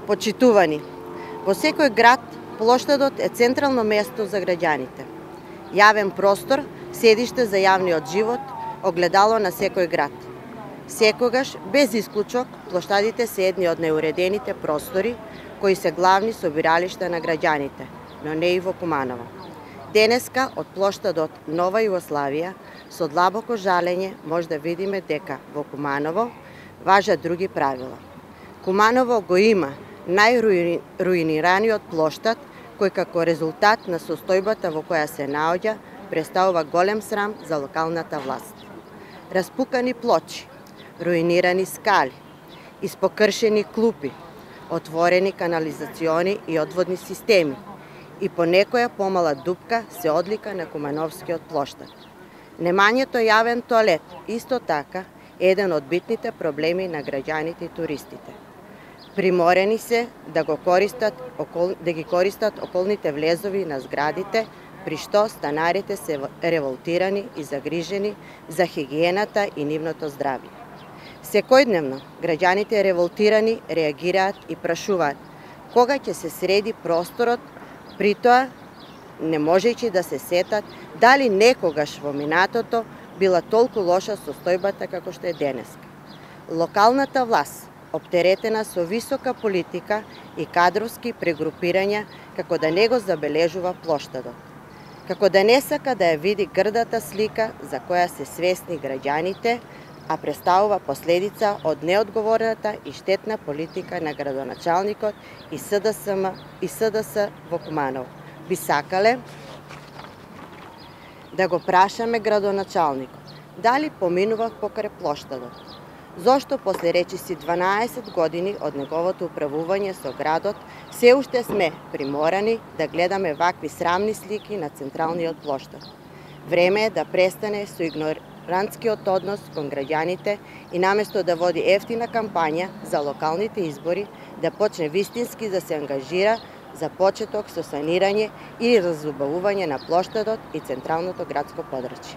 Почитувани, во секој град плоштадот е централно место за граѓаните. Јавен простор, седиште за јавниот живот, огледало на секој град. Секогаш, без исклучок, плоштадите се едни од неуредените простори кои се главни собиралишта на граѓаните, но не и во Куманово. Денеска од плоштадот Нова Југославија со длабоко жалење може да видиме дека во Куманово важат други правила. Куманово го има најруинираниот плоштад кој како резултат на состојбата во која се наоѓа представува голем срам за локалната власт. Распукани плочи, руинирани скали, испокршени клупи, отворени канализациони и одводни системи и по некоја помала дупка се одлика на Кумановскиот плоштад. Немањето јавен тоалет исто така е еден од битните проблеми на граѓаните и туристите. Приморени се да ги користат околните влезови на зградите, при што станарите се револтирани и загрижени за хигиената и нивното здравје. Секојдневно граѓаните револтирани реагираат и прашуваат кога ќе се среди просторот, при тоа не можејќи да се сетат дали некогаш во минатото била толку лоша состојбата како што е денеска. Локалната власт оптеретена со висока политика и кадровски прегрупирања како да не го забележува плоштадот. Како да не сака да ја види грдата слика за која се свесни граѓаните, а представува последица од неодговорната и штетна политика на градоначалникот и СДС во Куманово. Би сакале да го прашаме градоначалникот дали поминува покрај плоштадот. Зошто после речиси 12 години од неговото управување со градот се уште сме приморани да гледаме вакви срамни слики на централниот плоштад. Време е да престане со игнорантскиот однос кон граѓаните и наместо да води ефтина кампања за локалните избори, да почне вистински да се ангажира за почеток со санирање или разубавување на плоштадот и централното градско подрачје.